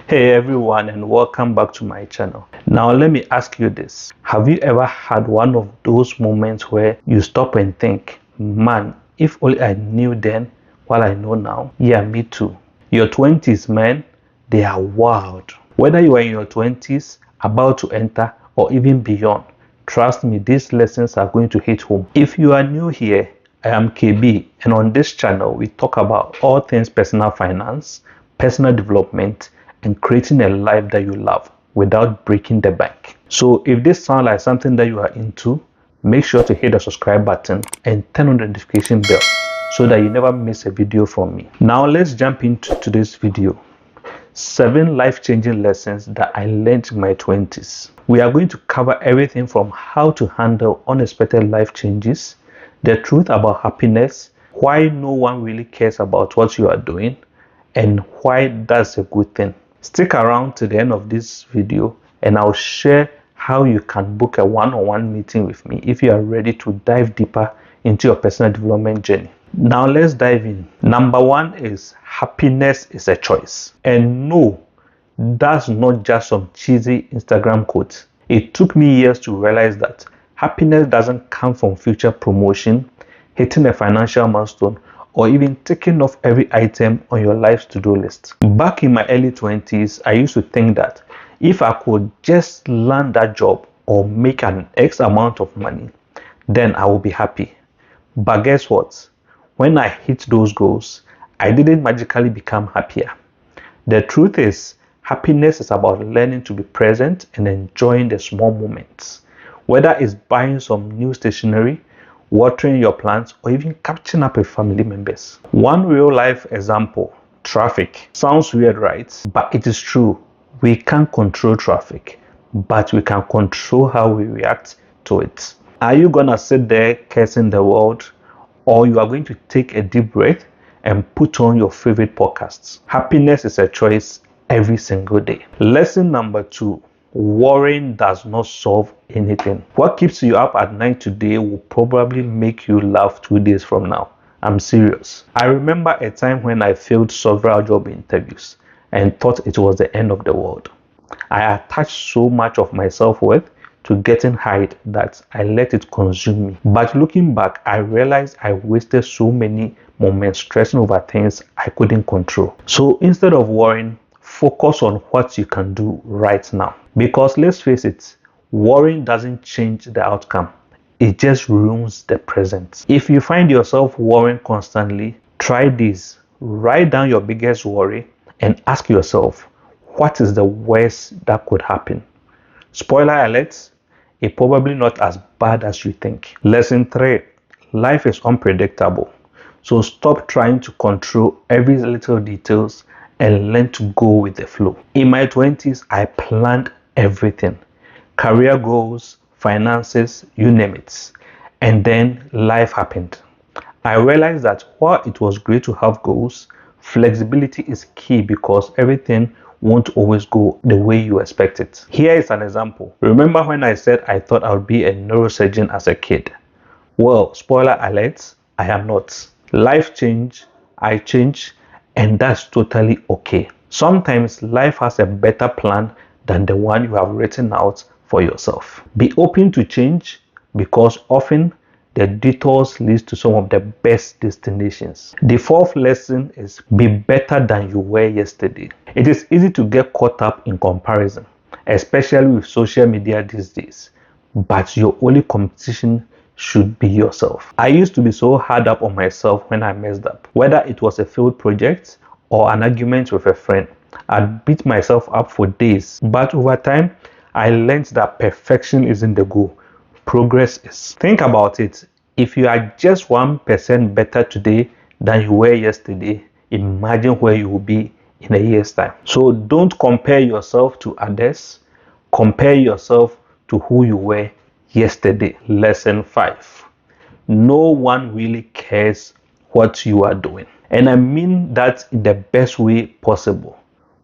Hey everyone, and welcome back to my channel. Now let me ask you this. Have you ever had one of those moments where you stop and think, man, if only I knew then what I know now? Yeah, me too. Your 20s, man, they are wild. Whether you are in your 20s, about to enter, or even beyond, trust me, these lessons are going to hit home. If you are new here, I am KB, and on this channel we talk about all things personal finance, personal development, and creating a life that you love without breaking the bank. So if this sounds like something that you are into, make sure to hit the subscribe button and turn on the notification bell so that you never miss a video from me. Now let's jump into today's video. 7 life-changing lessons that I learned in my 20s. We are going to cover everything from how to handle unexpected life changes, the truth about happiness, why no one really cares about what you are doing, and why that's a good thing. Stick around to the end of this video and I'll share how you can book a one-on-one meeting with me if you are ready to dive deeper into your personal development journey. Now let's dive in. Number 1 is happiness is a choice. And no, that's not just some cheesy Instagram quote. It took me years to realize that happiness doesn't come from future promotion, hitting a financial milestone, or even ticking off every item on your life's to-do list. Back in my early 20s, I used to think that if I could just land that job or make an X amount of money, then I will be happy. But guess what? When I hit those goals, I didn't magically become happier. The truth is, happiness is about learning to be present and enjoying the small moments. Whether it's buying some new stationery, watering your plants, or even catching up with family members. One real life example, traffic. Sounds weird, right? But it is true. We can't control traffic, but we can control how we react to it. Are you gonna sit there cursing the world, or you are going to take a deep breath and put on your favorite podcasts? Happiness is a choice every single day. Lesson number 2. Worrying does not solve anything. What keeps you up at night today will probably make you laugh 2 days from now. I'm serious. I remember a time when I failed several job interviews and thought it was the end of the world. I attached so much of my self-worth to getting hired that I let it consume me. But looking back, I realized I wasted so many moments stressing over things I couldn't control. So instead of worrying, focus on what you can do right now. Because let's face it, worrying doesn't change the outcome. It just ruins the present. If you find yourself worrying constantly, try this. Write down your biggest worry and ask yourself, what is the worst that could happen? Spoiler alert, it's probably not as bad as you think. Lesson 3, life is unpredictable. So stop trying to control every little details and learn to go with the flow. In my 20s, I planned everything. Career goals, finances, you name it. And then life happened. I realized that while it was great to have goals, flexibility is key because everything won't always go the way you expect it. Here is an example. Remember when I said I thought I would be a neurosurgeon as a kid? Well, spoiler alert, I am not. Life changed, I changed, and that's totally okay. Sometimes life has a better plan than the one you have written out for yourself. Be open to change because often the detours leads to some of the best destinations. The 4th lesson is be better than you were yesterday. It is easy to get caught up in comparison, especially with social media these days. But your only competition should be yourself. I used to be so hard up on myself when I messed up. Whether it was a failed project or an argument with a friend, I'd beat myself up for days. But over time, I learned that perfection isn't the goal. Progress is. Think about it. If you are just 1% better today than you were yesterday, imagine where you will be in a year's time. So don't compare yourself to others. Compare yourself to who you were yesterday. Lesson 5. No one really cares what you are doing. And I mean that in the best way possible.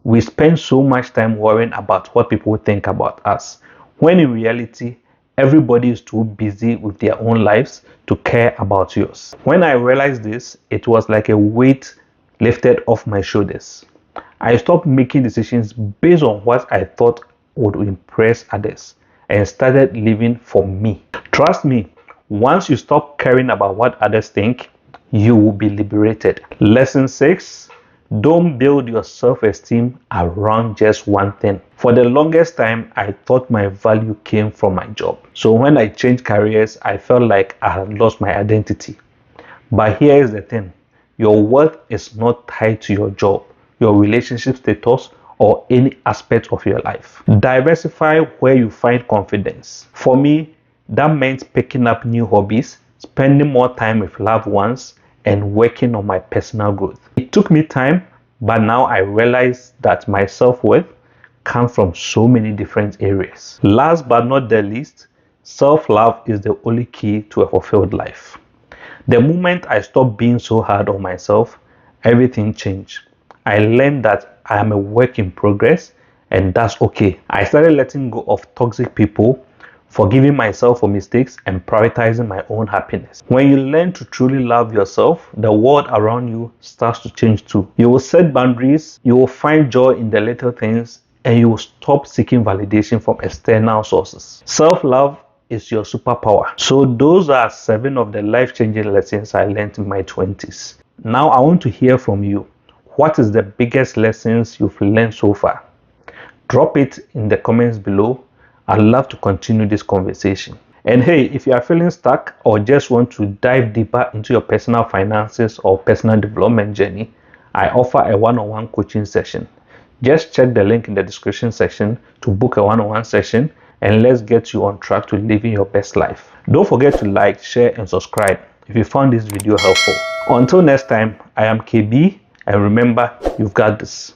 We spend so much time worrying about what people think about us, when in reality, everybody is too busy with their own lives to care about yours. When I realized this, it was like a weight lifted off my shoulders. I stopped making decisions based on what I thought would impress others and started living for me. Trust me, once you stop caring about what others think, you will be liberated. Lesson 6. Don't build your self-esteem around just one thing. For the longest time, I thought my value came from my job. So when I changed careers, I felt like I had lost my identity. But here is the thing. Your worth is not tied to your job, your relationship status, or any aspect of your life. Diversify where you find confidence. For me, that meant picking up new hobbies, spending more time with loved ones, and working on my personal growth. It took me time, but now I realize that my self-worth comes from so many different areas. Last but not the least, self-love is the only key to a fulfilled life. The moment I stopped being so hard on myself, everything changed. I learned that I am a work in progress and that's okay. I started letting go of toxic people, forgiving myself for mistakes, and prioritizing my own happiness. When you learn to truly love yourself, the world around you starts to change too. You will set boundaries, you will find joy in the little things, and you will stop seeking validation from external sources. Self-love is your superpower. So those are 7 of the life-changing lessons I learned in my 20s. Now I want to hear from you. What is the biggest lessons you've learned so far? Drop it in the comments below. I'd love to continue this conversation. And hey, if you are feeling stuck or just want to dive deeper into your personal finances or personal development journey, I offer a one-on-one coaching session. Just check the link in the description section to book a one-on-one session and let's get you on track to living your best life. Don't forget to like, share, and subscribe if you found this video helpful. Until next time, I am KB, and remember, you've got this.